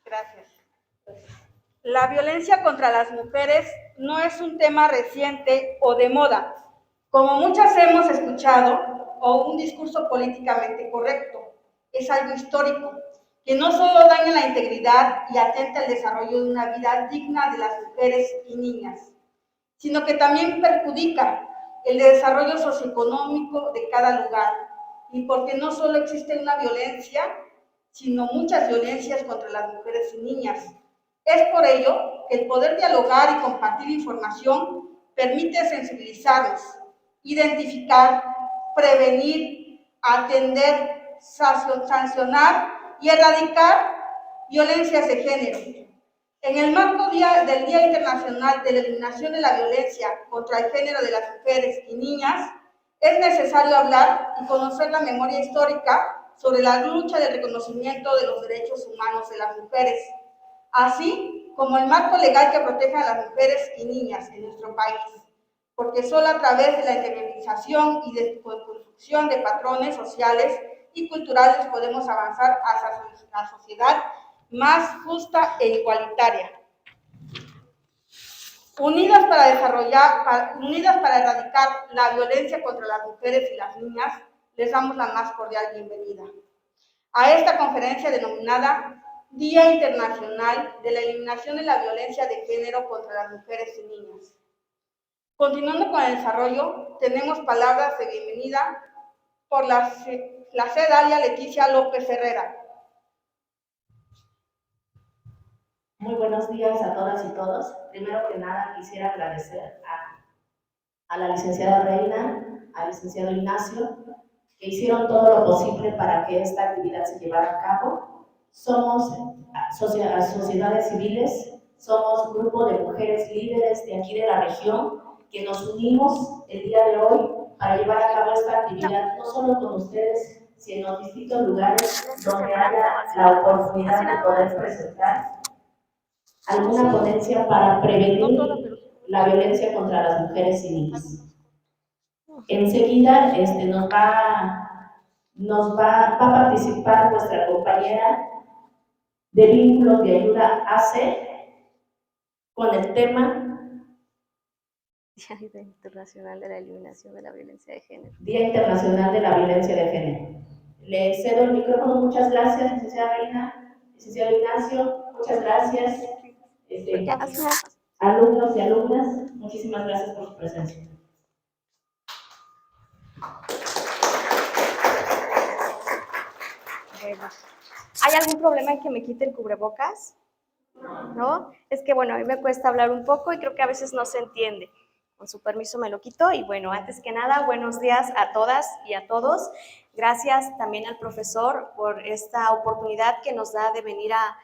Gracias. La violencia contra las mujeres no es un tema reciente o de moda, como muchas hemos escuchado, o un discurso políticamente correcto. Es algo histórico, que no solo daña la integridad y atenta al desarrollo de una vida digna de las mujeres y niñas, sino que también perjudica el desarrollo socioeconómico de cada lugar, y porque no solo existe una violencia, sino muchas violencias contra las mujeres y niñas. Es por ello que el poder dialogar y compartir información permite sensibilizarnos, identificar, prevenir, atender, sancionar y erradicar violencias de género. En el marco del Día Internacional de la Eliminación de la Violencia contra el Género de las Mujeres y Niñas, es necesario hablar y conocer la memoria histórica sobre la lucha de reconocimiento de los derechos humanos de las mujeres, así como el marco legal que protege a las mujeres y niñas en nuestro país, porque solo a través de la interiorización y de construcción de patrones sociales y culturales podemos avanzar hacia una sociedad más justa e igualitaria. Unidas para erradicar la violencia contra las mujeres y las niñas, les damos la más cordial bienvenida a esta conferencia denominada Día Internacional de la Eliminación de la Violencia de Género contra las Mujeres y Niñas. Continuando con el desarrollo, tenemos palabras de bienvenida por la cedalia Leticia López Herrera. Muy buenos días a todas y todos. Primero que nada quisiera agradecer a la licenciada Reina, al licenciado Ignacio, que hicieron todo lo posible para que esta actividad se llevara a cabo. Somos sociedades civiles, somos un grupo de mujeres líderes de aquí de la región que nos unimos el día de hoy para llevar a cabo esta actividad, no solo con ustedes, sino en distintos lugares donde haya la oportunidad de poder presentar alguna ponencia para prevenir la violencia contra las mujeres y niñas. Enseguida va a participar nuestra compañera de Vínculos de Ayuda AC con el tema Día Internacional de la Eliminación de la Violencia de Género. Día Internacional de la Violencia de Género. Le cedo el micrófono. Muchas gracias, licenciada Reina, licenciado Ignacio, muchas gracias. Alumnos y alumnas, muchísimas gracias por su presencia. Bueno, ¿hay algún problema en que me quite el cubrebocas? ¿No? Es que, bueno, a mí me cuesta hablar un poco y creo que a veces no se entiende. Con su permiso me lo quito y, bueno, antes que nada, buenos días a todas y a todos. Gracias también al profesor por esta oportunidad que nos da de venir a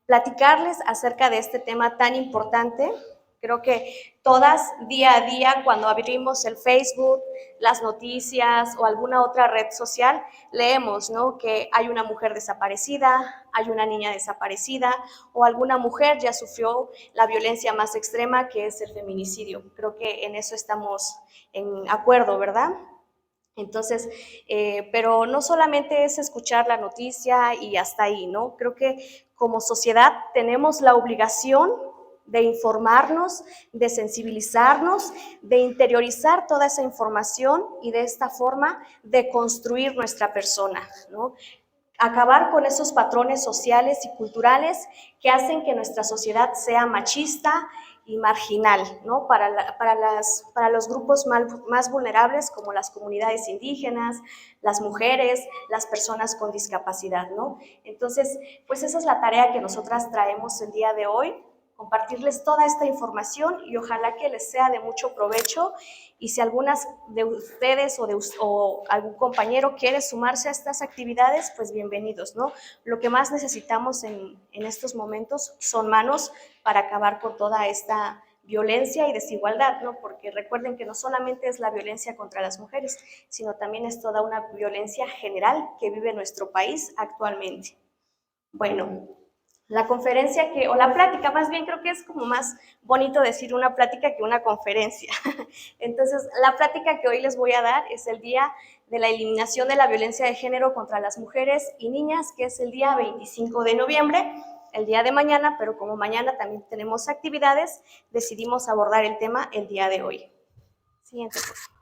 platicarles acerca de este tema tan importante. Creo que todas, día a día, cuando abrimos el Facebook, las noticias o alguna otra red social, leemos, ¿no?, que hay una mujer desaparecida, hay una niña desaparecida o alguna mujer ya sufrió la violencia más extrema, que es el feminicidio. Creo que en eso estamos en acuerdo, ¿verdad? Entonces, pero no solamente es escuchar la noticia y hasta ahí, ¿no? Creo que como sociedad tenemos la obligación de informarnos, de sensibilizarnos, de interiorizar toda esa información y de esta forma de construir nuestra persona, ¿no? Acabar con esos patrones sociales y culturales que hacen que nuestra sociedad sea machista y marginal, ¿no? Para los grupos más vulnerables, como las comunidades indígenas, las mujeres, las personas con discapacidad, ¿no? Entonces, pues esa es la tarea que nosotras traemos el día de hoy, compartirles toda esta información y ojalá que les sea de mucho provecho. Y si algunas de ustedes o algún compañero quiere sumarse a estas actividades, pues bienvenidos, ¿no? Lo que más necesitamos en estos momentos son manos para acabar con toda esta violencia y desigualdad, ¿no? Porque recuerden que no solamente es la violencia contra las mujeres, sino también es toda una violencia general que vive nuestro país actualmente. Bueno, La conferencia o la plática, más bien creo que es como más bonito decir una plática que una conferencia. Entonces, la plática que hoy les voy a dar es el Día de la Eliminación de la Violencia de Género contra las Mujeres y Niñas, que es el día 25 de noviembre, el día de mañana, pero como mañana también tenemos actividades, decidimos abordar el tema el día de hoy. Siguiente, por favor.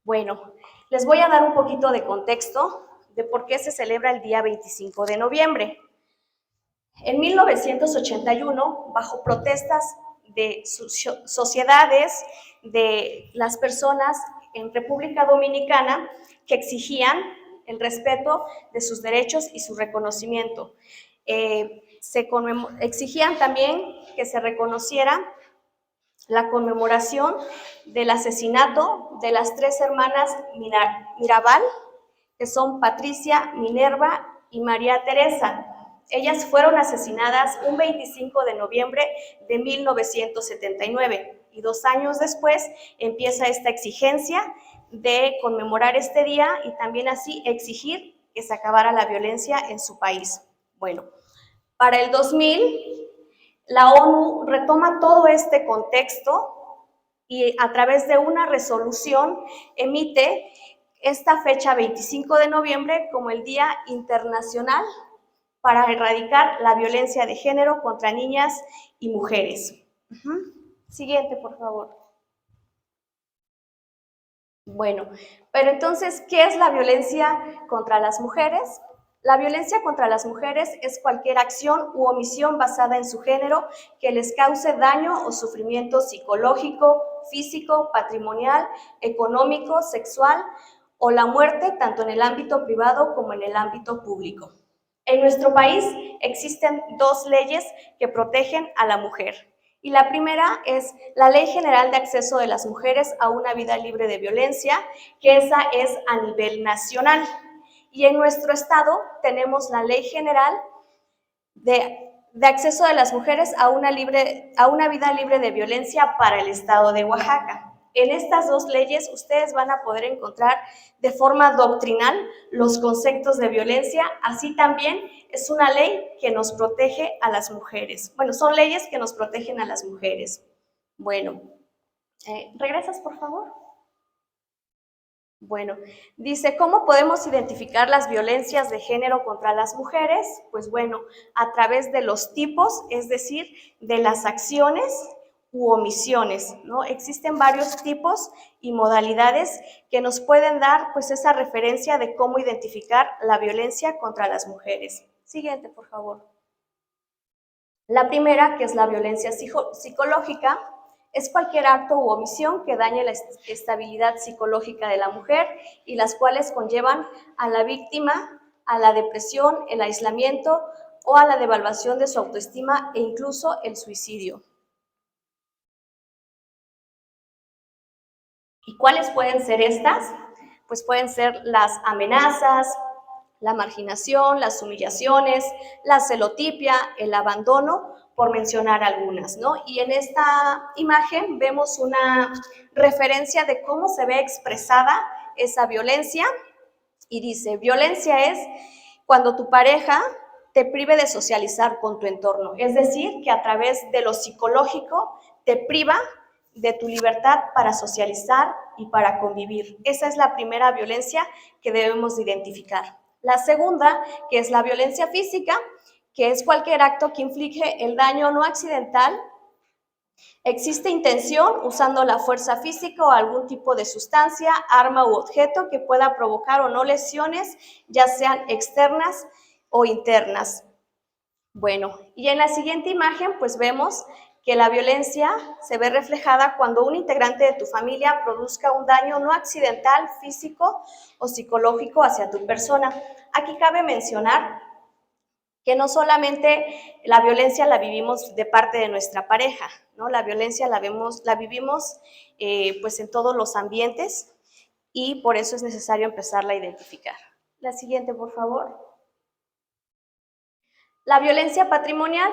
Bueno, les voy a dar un poquito de contexto de por qué se celebra el día 25 de noviembre. En 1981, bajo protestas de sociedades de las personas en República Dominicana que exigían el respeto de sus derechos y su reconocimiento. Exigían también que se reconociera la conmemoración del asesinato de las 3 hermanas Mirabal, que son Patricia, Minerva y María Teresa. Ellas fueron asesinadas un 25 de noviembre de 1979 y 2 años después empieza esta exigencia de conmemorar este día y también así exigir que se acabara la violencia en su país. Bueno, para el 2000 la ONU retoma todo este contexto y a través de una resolución emite esta fecha 25 de noviembre como el Día Internacional para erradicar la violencia de género contra niñas y mujeres. Siguiente, por favor. Bueno, pero entonces, ¿qué es la violencia contra las mujeres? La violencia contra las mujeres es cualquier acción u omisión basada en su género que les cause daño o sufrimiento psicológico, físico, patrimonial, económico, sexual o la muerte tanto en el ámbito privado como en el ámbito público. En nuestro país existen 2 leyes que protegen a la mujer. Y la primera es la Ley General de Acceso de las Mujeres a una Vida Libre de Violencia, que esa es a nivel nacional. Y en nuestro estado tenemos la Ley General de Acceso de las Mujeres a una Vida Libre de Violencia para el estado de Oaxaca. En estas 2 leyes ustedes van a poder encontrar de forma doctrinal los conceptos de violencia, así también es una ley que nos protege a las mujeres. Bueno, son leyes que nos protegen a las mujeres. Bueno, ¿regresas, por favor? Bueno, dice, ¿cómo podemos identificar las violencias de género contra las mujeres? Pues bueno, a través de los tipos, es decir, de las acciones u omisiones, ¿no? Existen varios tipos y modalidades que nos pueden dar pues esa referencia de cómo identificar la violencia contra las mujeres. Siguiente, por favor. La primera, que es la violencia psicológica, es cualquier acto u omisión que dañe la estabilidad psicológica de la mujer y las cuales conllevan a la víctima a la depresión, el aislamiento o a la devaluación de su autoestima e incluso el suicidio. ¿Y cuáles pueden ser estas? Pues pueden ser las amenazas, la marginación, las humillaciones, la celotipia, el abandono, por mencionar algunas, ¿no? Y en esta imagen vemos una referencia de cómo se ve expresada esa violencia y dice, violencia es cuando tu pareja te prive de socializar con tu entorno, es decir, que a través de lo psicológico te priva de tu libertad para socializar y para convivir. Esa es la primera violencia que debemos identificar. La segunda, que es la violencia física, que es cualquier acto que inflige el daño no accidental. Existe intención usando la fuerza física o algún tipo de sustancia, arma u objeto que pueda provocar o no lesiones, ya sean externas o internas. Bueno, y en la siguiente imagen pues vemos que la violencia se ve reflejada cuando un integrante de tu familia produzca un daño no accidental, físico o psicológico hacia tu persona. Aquí cabe mencionar que no solamente la violencia la vivimos de parte de nuestra pareja, ¿no? La violencia la vivimos pues en todos los ambientes y por eso es necesario empezarla a identificar. La siguiente, por favor. La violencia patrimonial,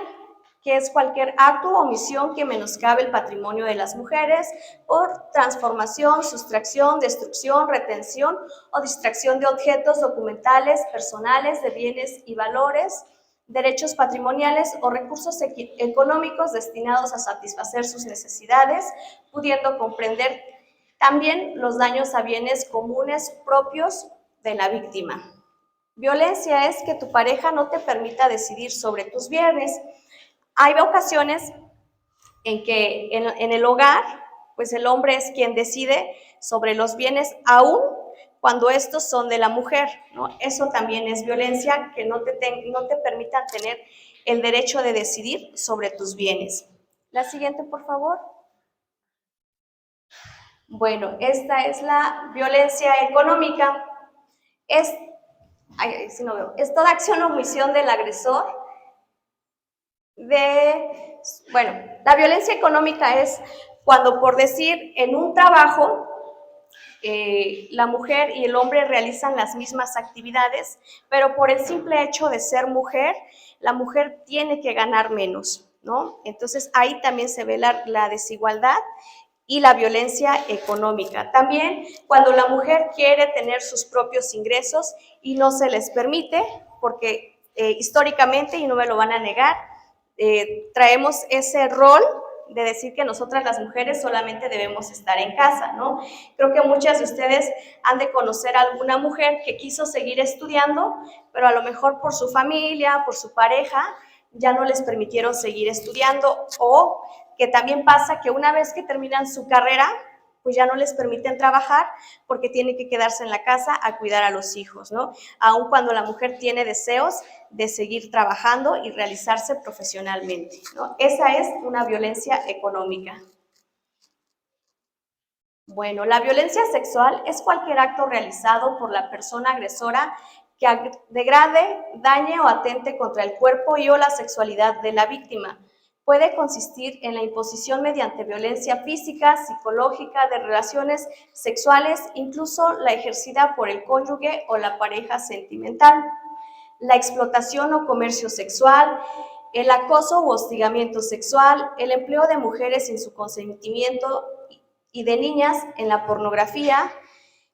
que es cualquier acto o omisión que menoscabe el patrimonio de las mujeres por transformación, sustracción, destrucción, retención o distracción de objetos documentales, personales, de bienes y valores, derechos patrimoniales o recursos económicos destinados a satisfacer sus necesidades, pudiendo comprender también los daños a bienes comunes propios de la víctima. Violencia es que tu pareja no te permita decidir sobre tus bienes. Hay ocasiones en que en el hogar, pues el hombre es quien decide sobre los bienes, aún cuando estos son de la mujer, ¿no? Eso también es violencia, que no te permitan tener el derecho de decidir sobre tus bienes. La siguiente, por favor. Bueno, esta es la violencia económica. Es toda acción o omisión del agresor la violencia económica es cuando, por decir, en un trabajo, la mujer y el hombre realizan las mismas actividades, pero por el simple hecho de ser mujer, la mujer tiene que ganar menos, ¿no? Entonces ahí también se ve la desigualdad y la violencia económica. También cuando la mujer quiere tener sus propios ingresos y no se les permite, porque históricamente, y no me lo van a negar, traemos ese rol de decir que nosotras las mujeres solamente debemos estar en casa, ¿no? Creo que muchas de ustedes han de conocer a alguna mujer que quiso seguir estudiando, pero a lo mejor por su familia, por su pareja, ya no les permitieron seguir estudiando, o que también pasa que una vez que terminan su carrera, pues ya no les permiten trabajar porque tiene que quedarse en la casa a cuidar a los hijos, ¿no? Aun cuando la mujer tiene deseos de seguir trabajando y realizarse profesionalmente, ¿no? Esa es una violencia económica. Bueno, la violencia sexual es cualquier acto realizado por la persona agresora que degrade, dañe o atente contra el cuerpo y o la sexualidad de la víctima. Puede consistir en la imposición mediante violencia física, psicológica, de relaciones sexuales, incluso la ejercida por el cónyuge o la pareja sentimental. La explotación o comercio sexual, el acoso u hostigamiento sexual, el empleo de mujeres sin su consentimiento y de niñas en la pornografía,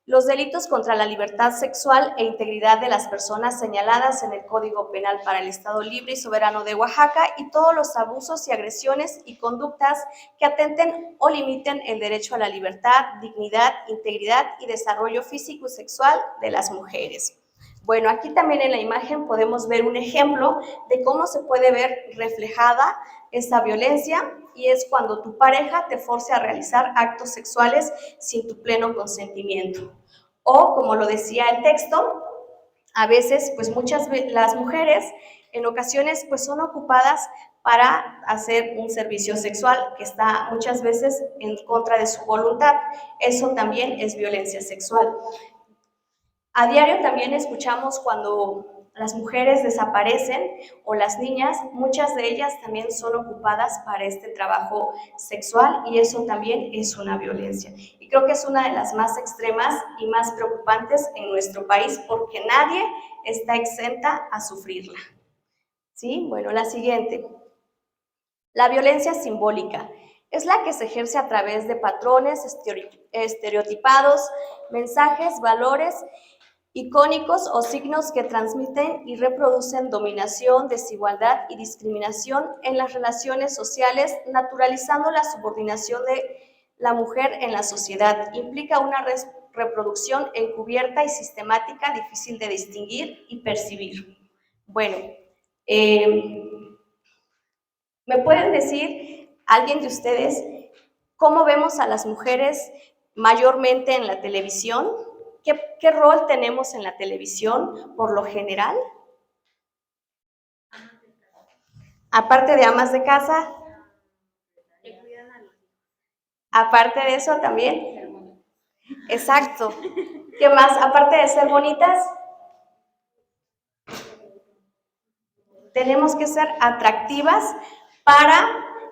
los delitos contra la libertad sexual e integridad de las personas señaladas en el Código Penal para el Estado Libre y Soberano de Oaxaca y todos los abusos y agresiones y conductas que atenten o limiten el derecho a la libertad, dignidad, integridad y desarrollo físico y sexual de las mujeres. Bueno, aquí también en la imagen podemos ver un ejemplo de cómo se puede ver reflejada esta violencia, y es cuando tu pareja te force a realizar actos sexuales sin tu pleno consentimiento. O, como lo decía el texto, a veces, pues las mujeres en ocasiones pues son ocupadas para hacer un servicio sexual que está muchas veces en contra de su voluntad. Eso también es violencia sexual. A diario también escuchamos cuando las mujeres desaparecen o las niñas, muchas de ellas también son ocupadas para este trabajo sexual, y eso también es una violencia. Y creo que es una de las más extremas y más preocupantes en nuestro país porque nadie está exenta a sufrirla. ¿Sí? Bueno, la siguiente. La violencia simbólica es la que se ejerce a través de patrones estereotipados, mensajes, valores icónicos o signos que transmiten y reproducen dominación, desigualdad y discriminación en las relaciones sociales, naturalizando la subordinación de la mujer en la sociedad. Implica una reproducción encubierta y sistemática, difícil de distinguir y percibir. Bueno, ¿me pueden decir, alguien de ustedes, cómo vemos a las mujeres mayormente en la televisión? ¿Qué rol tenemos en la televisión por lo general? Aparte de amas de casa, aparte de eso también. Exacto. ¿Qué más? Aparte de ser bonitas, tenemos que ser atractivas para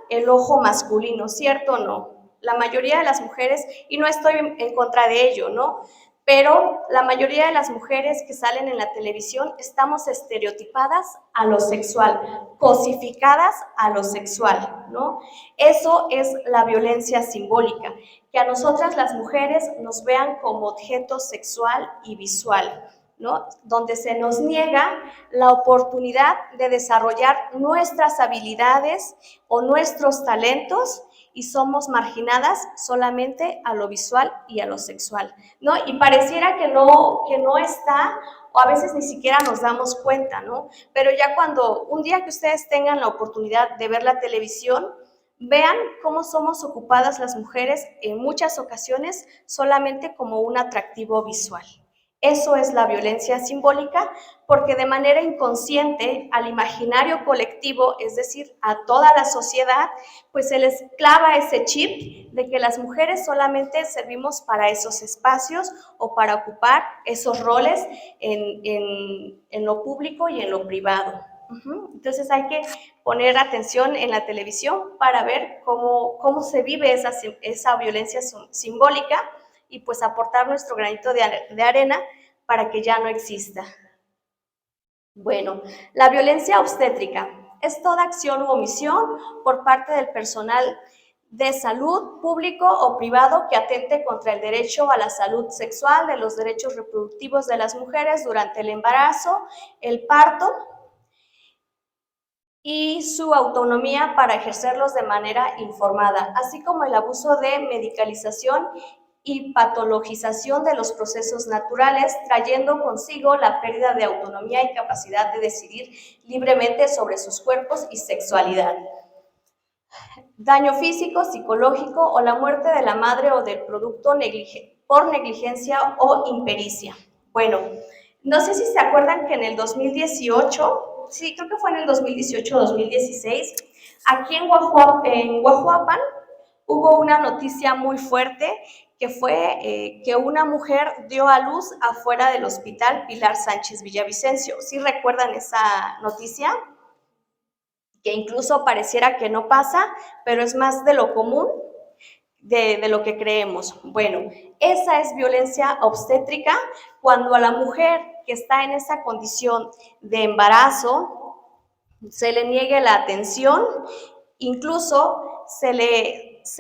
el ojo masculino, ¿cierto o no? La mayoría de las mujeres, y no estoy en contra de ello, ¿no? Pero la mayoría de las mujeres que salen en la televisión estamos estereotipadas a lo sexual, cosificadas a lo sexual, ¿no? Eso es la violencia simbólica, que a nosotras las mujeres nos vean como objeto sexual y visual. ¿no? Donde se nos niega la oportunidad de desarrollar nuestras habilidades o nuestros talentos y somos marginadas solamente a lo visual y a lo sexual, ¿no? Y pareciera que no está, o a veces ni siquiera nos damos cuenta, ¿no? Pero ya cuando un día que ustedes tengan la oportunidad de ver la televisión, vean cómo somos ocupadas las mujeres en muchas ocasiones solamente como un atractivo visual. Eso es la violencia simbólica, porque de manera inconsciente al imaginario colectivo, es decir, a toda la sociedad, pues se les clava ese chip de que las mujeres solamente servimos para esos espacios o para ocupar esos roles en lo público y en lo privado. Entonces hay que poner atención en la televisión para ver cómo se vive esa violencia simbólica y pues aportar nuestro granito de arena para que ya no exista. Bueno, la violencia obstétrica es toda acción u omisión por parte del personal de salud público o privado que atente contra el derecho a la salud sexual, de los derechos reproductivos de las mujeres durante el embarazo, el parto y su autonomía para ejercerlos de manera informada, así como el abuso de medicalización y patologización de los procesos naturales, trayendo consigo la pérdida de autonomía y capacidad de decidir libremente sobre sus cuerpos y sexualidad. Daño físico, psicológico o la muerte de la madre o del producto por negligencia o impericia. Bueno, no sé si se acuerdan que en el 2018, sí, creo que fue en el 2018-2016, aquí en Guajuapan hubo una noticia muy fuerte que fue que una mujer dio a luz afuera del hospital Pilar Sánchez Villavicencio. ¿Sí recuerdan esa noticia? Que incluso pareciera que no pasa, pero es más de lo común de lo que creemos. Bueno, esa es violencia obstétrica cuando a la mujer que está en esa condición de embarazo se le niegue la atención, incluso se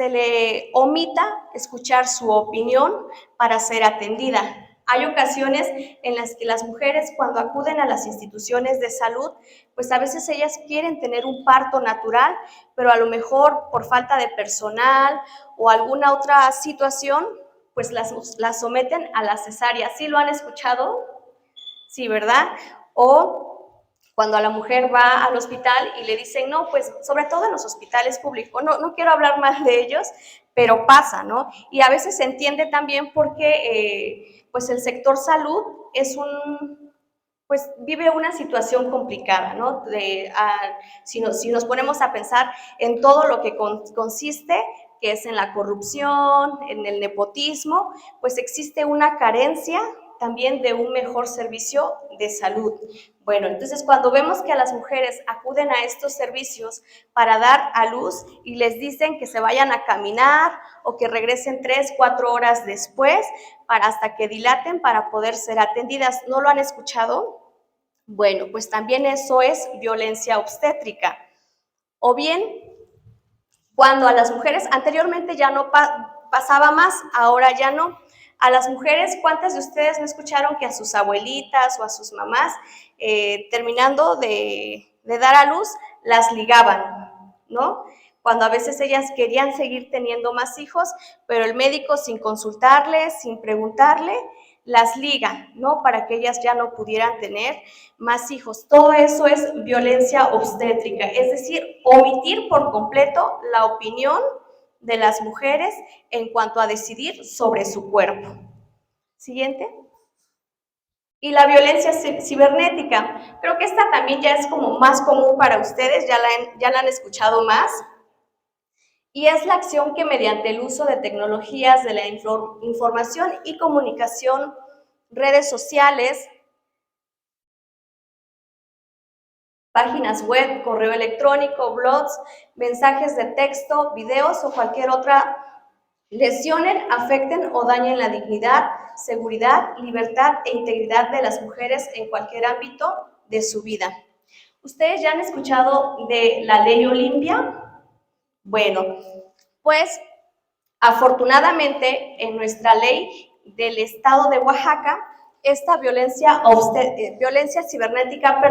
le omita escuchar su opinión para ser atendida. Hay ocasiones en las que las mujeres cuando acuden a las instituciones de salud, pues a veces ellas quieren tener un parto natural, pero a lo mejor por falta de personal o alguna otra situación, pues las someten a la cesárea. ¿Sí lo han escuchado? Sí, ¿verdad? O cuando la mujer va al hospital y le dicen, no, pues sobre todo en los hospitales públicos, no quiero hablar más de ellos, pero pasa, ¿no? Y a veces se entiende también porque pues el sector salud pues vive una situación complicada, ¿no? Si nos ponemos a pensar en todo lo que consiste, que es en la corrupción, en el nepotismo, pues existe una carencia también de un mejor servicio de salud. Bueno, entonces cuando vemos que a las mujeres acuden a estos servicios para dar a luz y les dicen que se vayan a caminar o que regresen 3, 4 horas después hasta que dilaten para poder ser atendidas, ¿no lo han escuchado? Bueno, pues también eso es violencia obstétrica. O bien, cuando a las mujeres, anteriormente ya no pasaba más, ahora ya no. A las mujeres, ¿cuántas de ustedes no escucharon que a sus abuelitas o a sus mamás, terminando de dar a luz, las ligaban, ¿no? Cuando a veces ellas querían seguir teniendo más hijos, pero el médico sin consultarle, sin preguntarle, las liga, ¿no? Para que ellas ya no pudieran tener más hijos. Todo eso es violencia obstétrica, es decir, omitir por completo la opinión de las mujeres en cuanto a decidir sobre su cuerpo. Siguiente. Y la violencia cibernética. Creo que esta también ya es como más común para ustedes, ya la han escuchado más. Y es la acción que mediante el uso de tecnologías de la información y comunicación, redes sociales, páginas web, correo electrónico, blogs, mensajes de texto, videos o cualquier otra lesionen, afecten o dañen la dignidad, seguridad, libertad e integridad de las mujeres en cualquier ámbito de su vida. ¿Ustedes ya han escuchado de la Ley Olimpia? Bueno, pues afortunadamente en nuestra ley del estado de Oaxaca esta violencia cibernética,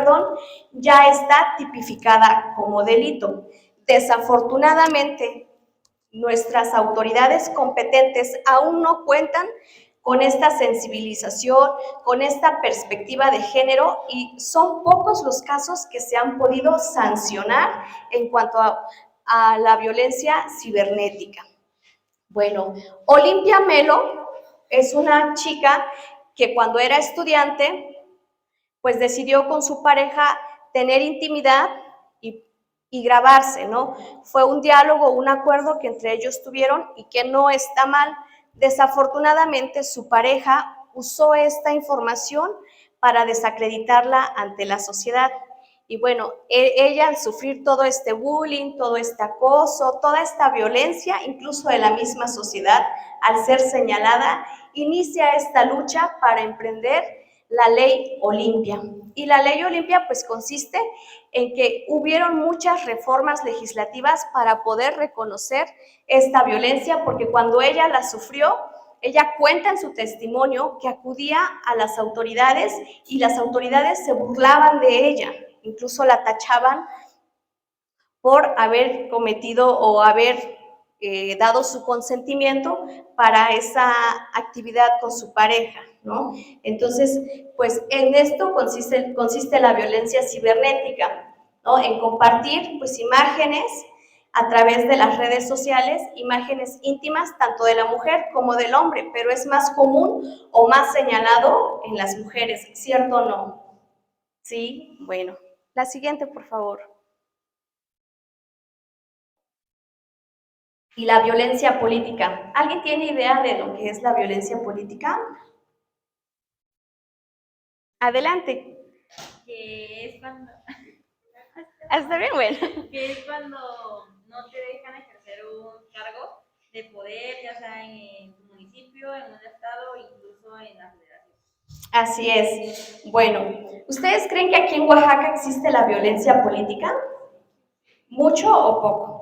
ya está tipificada como delito. Desafortunadamente, nuestras autoridades competentes aún no cuentan con esta sensibilización, con esta perspectiva de género, y son pocos los casos que se han podido sancionar en cuanto a la violencia cibernética. Bueno, Olimpia Melo es una chica que cuando era estudiante, pues decidió con su pareja tener intimidad y grabarse, ¿no? Fue un diálogo, un acuerdo que entre ellos tuvieron y que no está mal. Desafortunadamente, su pareja usó esta información para desacreditarla ante la sociedad. Y bueno, ella al sufrir todo este bullying, todo este acoso, toda esta violencia, incluso de la misma sociedad, al ser señalada, inicia esta lucha para emprender la ley Olimpia. Y la ley Olimpia pues consiste en que hubieron muchas reformas legislativas para poder reconocer esta violencia, porque cuando ella la sufrió, ella cuenta en su testimonio que acudía a las autoridades y las autoridades se burlaban de ella, incluso la tachaban por haber cometido o haber dado su consentimiento para esa actividad con su pareja, ¿no? Entonces, pues en esto consiste la violencia cibernética, ¿no? En compartir pues imágenes a través de las redes sociales, imágenes íntimas tanto de la mujer como del hombre, pero es más común o más señalado en las mujeres, ¿cierto o no? Sí, bueno. La siguiente, por favor. Y la violencia política. ¿Alguien tiene idea de lo que es la violencia política? Adelante. Que es cuando, Está bien, bueno. que es cuando no te dejan ejercer un cargo de poder, ya sea en tu municipio, en un estado o incluso en la federación. Así es. Bueno, ¿ustedes creen que aquí en Oaxaca existe la violencia política? ¿Mucho o poco?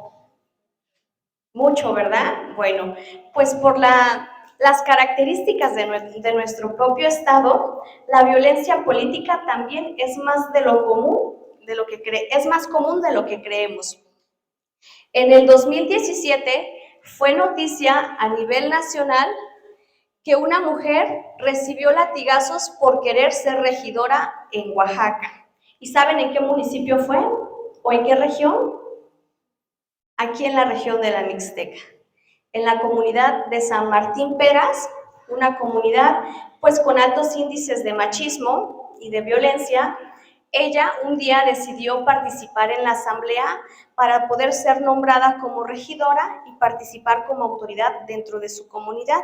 Mucho, ¿verdad? Bueno, pues por las características de nuestro propio estado, la violencia política también es más de lo común, es más común de lo que creemos. En el 2017 fue noticia a nivel nacional que una mujer recibió latigazos por querer ser regidora en Oaxaca. ¿Y saben en qué municipio fue? ¿O en qué región? Aquí en la región de la Mixteca, en la comunidad de San Martín Peras, una comunidad pues con altos índices de machismo y de violencia. Ella un día decidió participar en la asamblea para poder ser nombrada como regidora y participar como autoridad dentro de su comunidad.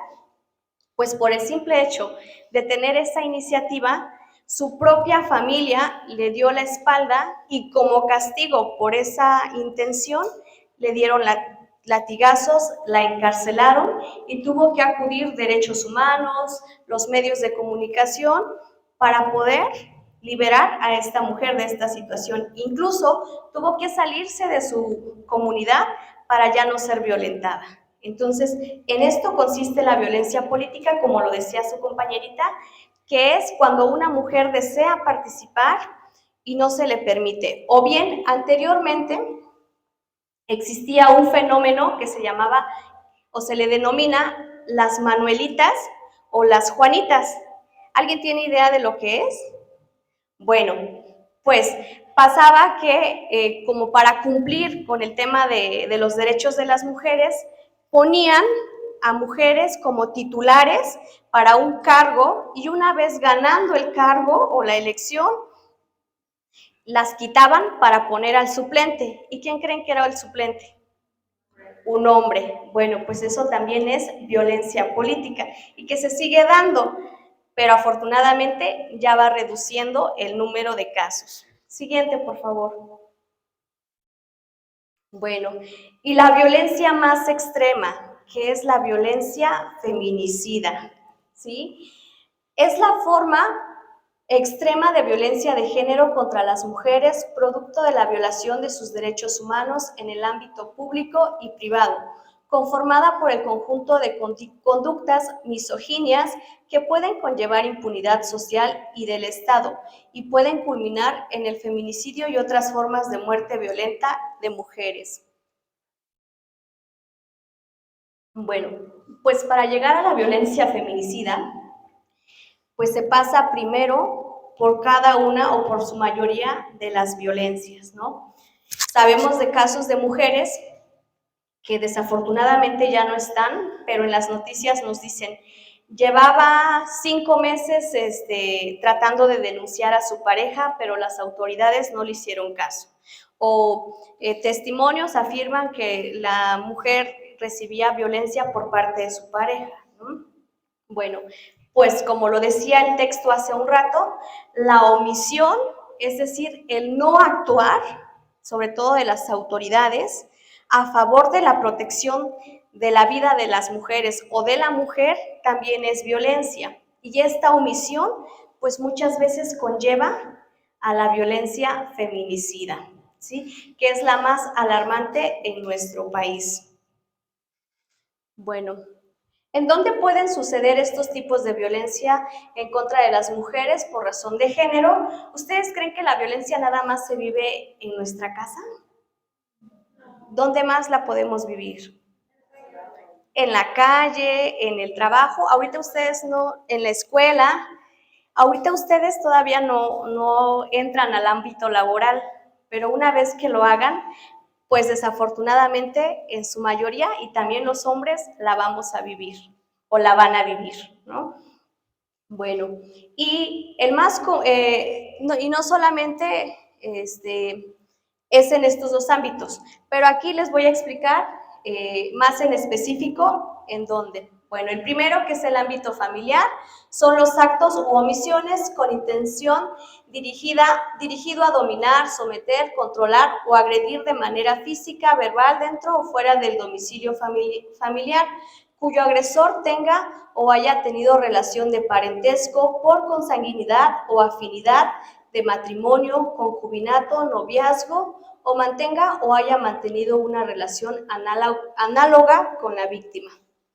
Pues por el simple hecho de tener esa iniciativa, su propia familia le dio la espalda y como castigo por esa intención, le dieron latigazos, la encarcelaron y tuvo que acudir derechos humanos, los medios de comunicación, para poder liberar a esta mujer de esta situación. Incluso tuvo que salirse de su comunidad para ya no ser violentada. Entonces, en esto consiste la violencia política, como lo decía su compañerita, que es cuando una mujer desea participar y no se le permite. O bien, anteriormente, existía un fenómeno que se llamaba, o se le denomina, las Manuelitas o las Juanitas. ¿Alguien tiene idea de lo que es? Bueno, pues pasaba que como para cumplir con el tema de los derechos de las mujeres, ponían a mujeres como titulares para un cargo y una vez ganando el cargo o la elección, las quitaban para poner al suplente. ¿Y quién creen que era el suplente? Un hombre. Bueno, pues eso también es violencia política y que se sigue dando, pero afortunadamente ya va reduciendo el número de casos. Siguiente, por favor. Bueno, y la violencia más extrema, que es la violencia feminicida, ¿sí? Es la forma extrema de violencia de género contra las mujeres, producto de la violación de sus derechos humanos en el ámbito público y privado, conformada por el conjunto de conductas misoginias que pueden conllevar impunidad social y del Estado y pueden culminar en el feminicidio y otras formas de muerte violenta de mujeres. Bueno, pues para llegar a la violencia feminicida, pues se pasa primero por cada una o por su mayoría de las violencias, ¿no? Sabemos de casos de mujeres que desafortunadamente ya no están, pero en las noticias nos dicen, llevaba 5 meses tratando de denunciar a su pareja, pero las autoridades no le hicieron caso. O testimonios afirman que la mujer recibía violencia por parte de su pareja, ¿no? Bueno, pues como lo decía el texto hace un rato, la omisión, es decir, el no actuar, sobre todo de las autoridades, a favor de la protección de la vida de las mujeres o de la mujer, también es violencia. Y esta omisión, pues muchas veces conlleva a la violencia feminicida, ¿sí? Que es la más alarmante en nuestro país. Bueno, ¿en dónde pueden suceder estos tipos de violencia en contra de las mujeres por razón de género? ¿Ustedes creen que la violencia nada más se vive en nuestra casa? ¿Dónde más la podemos vivir? En la calle, en el trabajo, ahorita ustedes no, en la escuela, ahorita ustedes todavía no entran al ámbito laboral, pero una vez que lo hagan, pues desafortunadamente en su mayoría y también los hombres la vamos a vivir o la van a vivir, ¿no? Bueno, y no solamente es en estos dos ámbitos, pero aquí les voy a explicar más en específico en dónde. Bueno, el primero, que es el ámbito familiar, son los actos u omisiones con intención dirigido a dominar, someter, controlar o agredir de manera física, verbal, dentro o fuera del domicilio familiar, cuyo agresor tenga o haya tenido relación de parentesco por consanguinidad o afinidad de matrimonio, concubinato, noviazgo, o mantenga o haya mantenido una relación análoga con la víctima.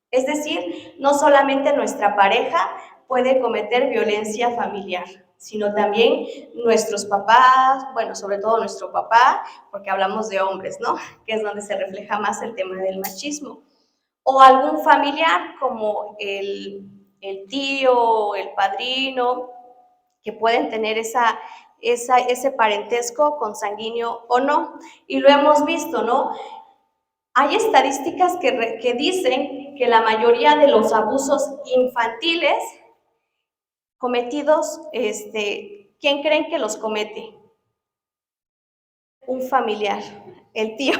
Es decir, no solamente nuestra pareja puede cometer violencia familiar, sino también nuestros papás, bueno, sobre todo nuestro papá, porque hablamos de hombres, ¿no? Que es donde se refleja más el tema del machismo. O algún familiar como el tío, el padrino, que pueden tener ese parentesco consanguíneo o no. Y lo hemos visto, ¿no? Hay estadísticas que dicen que la mayoría de los abusos infantiles cometidos, ¿quién creen que los comete? Un familiar, el tío,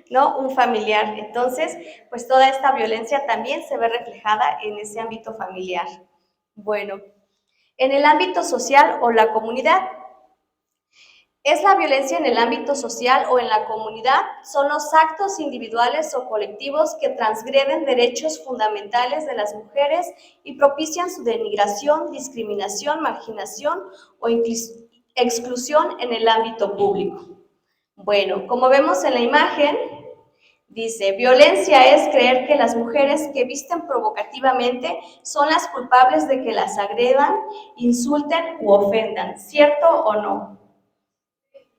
¿no? Un familiar. Entonces, pues toda esta violencia también se ve reflejada en ese ámbito familiar. Bueno, en el ámbito social o la comunidad, es la violencia en el ámbito social o en la comunidad, son los actos individuales o colectivos que transgreden derechos fundamentales de las mujeres y propician su denigración, discriminación, marginación o exclusión en el ámbito público. Bueno, como vemos en la imagen, dice, violencia es creer que las mujeres que visten provocativamente son las culpables de que las agredan, insulten u ofendan, ¿cierto o no?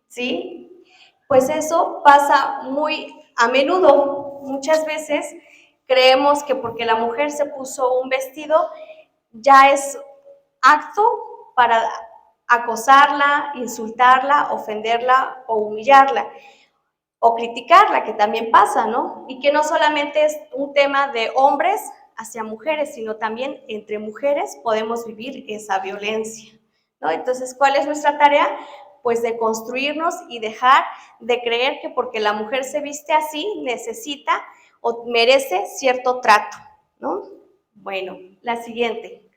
¿Sí? Pues eso pasa muy a menudo. Muchas veces creemos que porque la mujer se puso un vestido, ya es acto para acosarla, insultarla, ofenderla o humillarla. O criticarla, que también pasa, ¿no? Y que no solamente es un tema de hombres hacia mujeres, sino también entre mujeres podemos vivir esa violencia, ¿no? Entonces, ¿cuál es nuestra tarea? Pues de construirnos y dejar de creer que porque la mujer se viste así, necesita o merece cierto trato, ¿no? Bueno, la siguiente.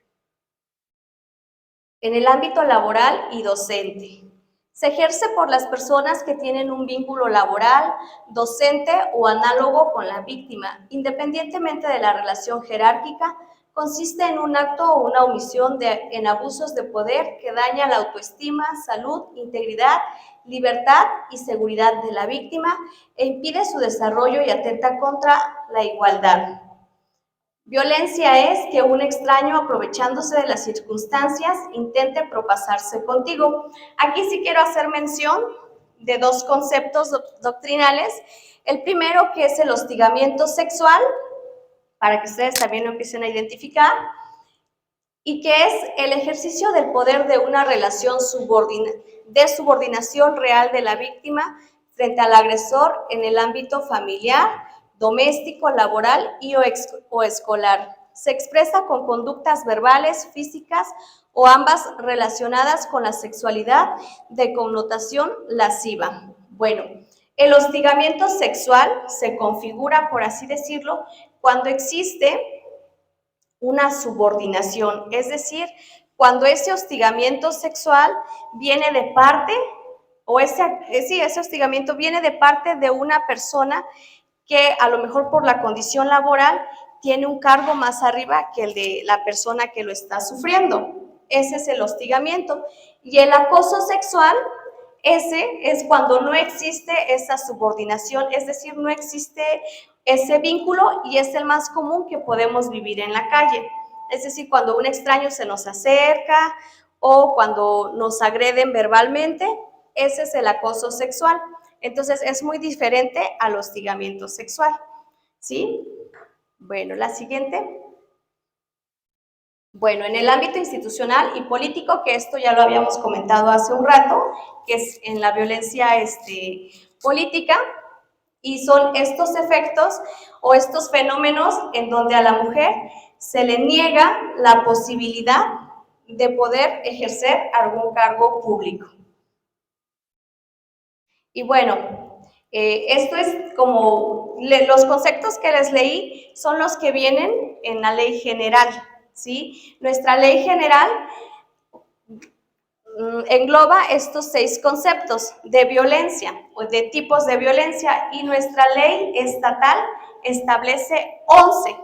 En el ámbito laboral y docente. Se ejerce por las personas que tienen un vínculo laboral, docente o análogo con la víctima, independientemente de la relación jerárquica, consiste en un acto o una omisión en abusos de poder que daña la autoestima, salud, integridad libertad y seguridad de la víctima e impide su desarrollo y atenta contra la igualdad. Violencia es que un extraño, aprovechándose de las circunstancias, intente propasarse contigo. Aquí sí quiero hacer mención de dos conceptos doctrinales. El primero, que es el hostigamiento sexual, para que ustedes también lo empiecen a identificar, y que es el ejercicio del poder de una relación de subordinación real de la víctima frente al agresor en el ámbito familiar, doméstico, laboral o escolar. Se expresa con conductas verbales, físicas o ambas relacionadas con la sexualidad de connotación lasciva. Bueno, el hostigamiento sexual se configura, por así decirlo, cuando existe una subordinación, es decir, cuando ese hostigamiento sexual viene de parte, o ese hostigamiento viene de parte de una persona que a lo mejor por la condición laboral tiene un cargo más arriba que el de la persona que lo está sufriendo. Ese es el hostigamiento. Y el acoso sexual, ese es cuando no existe esa subordinación, es decir, no existe ese vínculo y es el más común que podemos vivir en la calle. Es decir, cuando un extraño se nos acerca o cuando nos agreden verbalmente, ese es el acoso sexual. Entonces, es muy diferente al hostigamiento sexual, ¿sí? Bueno, la siguiente. Bueno, en el ámbito institucional y político, que esto ya lo habíamos comentado hace un rato, que es en la violencia política, y son estos efectos o estos fenómenos en donde a la mujer se le niega la posibilidad de poder ejercer algún cargo público. Y bueno, esto es como los conceptos que les leí son los que vienen en la ley general, ¿sí? Nuestra ley general engloba estos 6 conceptos de violencia o de tipos de violencia y nuestra ley estatal establece 11,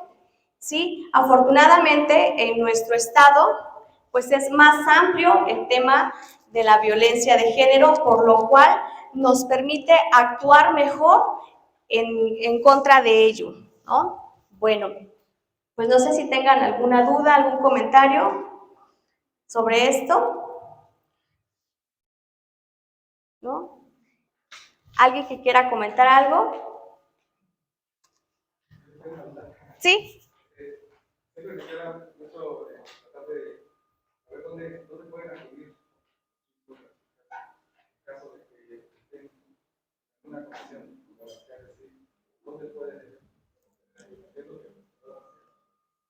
¿sí? Afortunadamente en nuestro estado pues es más amplio el tema de la violencia de género, por lo cual nos permite actuar mejor en contra de ello, ¿no? Bueno, pues no sé si tengan alguna duda, algún comentario sobre esto, ¿no? ¿Alguien que quiera comentar algo? ¿Sí? Siempre me queda mucho tratar de saber dónde pueden acudir en caso de que estén en una condición dónde pueden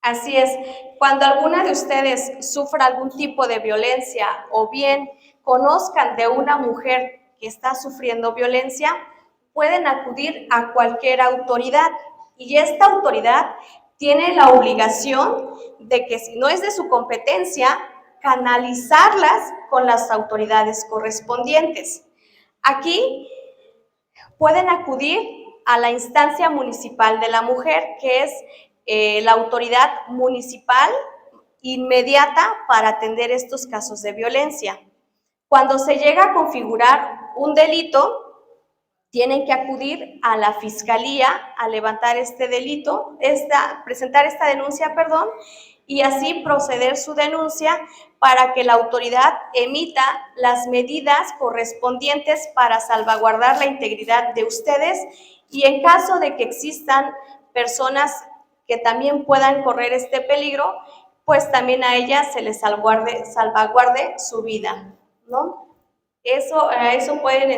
Así es, cuando alguna de ustedes sufra algún tipo de violencia o bien conozcan de una mujer que está sufriendo violencia, pueden acudir a cualquier autoridad y esta autoridad tiene la obligación de que si no es de su competencia, canalizarlas con las autoridades correspondientes. Aquí pueden acudir a la instancia municipal de la mujer, que es la autoridad municipal inmediata para atender estos casos de violencia. Cuando se llega a configurar un delito, tienen que acudir a la fiscalía a levantar este delito, presentar esta denuncia, y así proceder su denuncia para que la autoridad emita las medidas correspondientes para salvaguardar la integridad de ustedes y en caso de que existan personas que también puedan correr este peligro, pues también a ellas se les salvaguarde su vida, ¿no? Eso pueden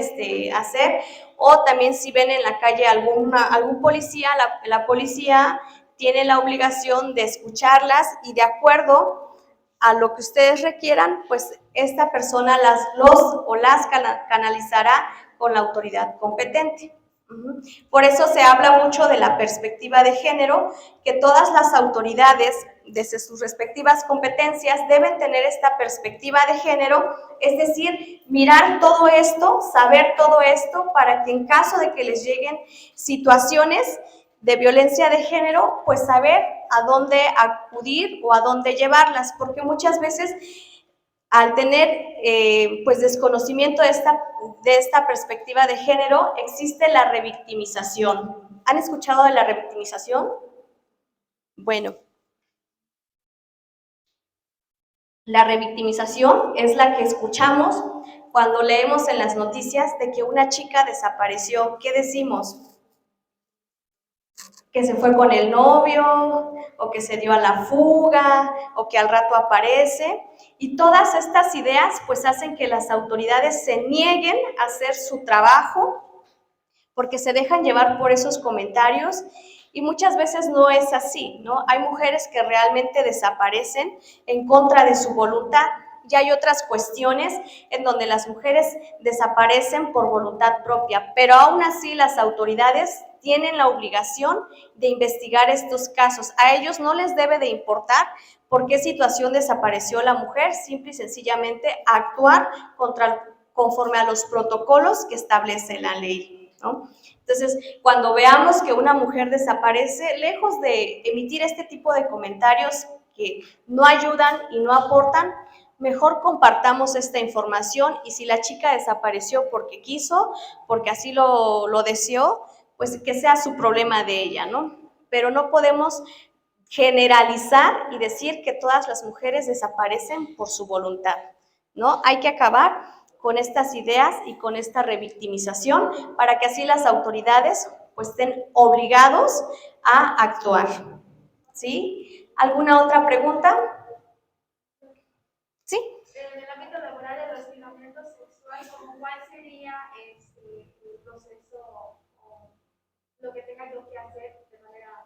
hacer, o también si ven en la calle algún policía, la policía tiene la obligación de escucharlas y de acuerdo a lo que ustedes requieran, pues esta persona las canalizará con la autoridad competente. Por eso se habla mucho de la perspectiva de género, que todas las autoridades, desde sus respectivas competencias, deben tener esta perspectiva de género, es decir, mirar todo esto, saber todo esto, para que en caso de que les lleguen situaciones de violencia de género, pues saber a dónde acudir o a dónde llevarlas, porque muchas veces al tener pues desconocimiento de esta perspectiva de género, existe la revictimización. ¿Han escuchado de la revictimización? Bueno, la revictimización es la que escuchamos cuando leemos en las noticias de que una chica desapareció. ¿Qué decimos? Que se fue con el novio, o que se dio a la fuga, o que al rato aparece. Y todas estas ideas pues hacen que las autoridades se nieguen a hacer su trabajo porque se dejan llevar por esos comentarios y muchas veces no es así, ¿no? Hay mujeres que realmente desaparecen en contra de su voluntad y hay otras cuestiones en donde las mujeres desaparecen por voluntad propia, pero aún así las autoridades tienen la obligación de investigar estos casos. A ellos no les debe de importar por qué situación desapareció la mujer, simple y sencillamente actuar conforme a los protocolos que establece la ley, ¿no? Entonces, cuando veamos que una mujer desaparece, lejos de emitir este tipo de comentarios que no ayudan y no aportan, mejor compartamos esta información y si la chica desapareció porque quiso, porque así lo deseó, pues que sea su problema de ella, ¿no? Pero no podemos generalizar y decir que todas las mujeres desaparecen por su voluntad, ¿no? Hay que acabar con estas ideas y con esta revictimización para que así las autoridades pues estén obligados a actuar, ¿sí? ¿Alguna otra pregunta? ¿Sí? En el ámbito laboral, el hostigamiento sexual, ¿cuál sería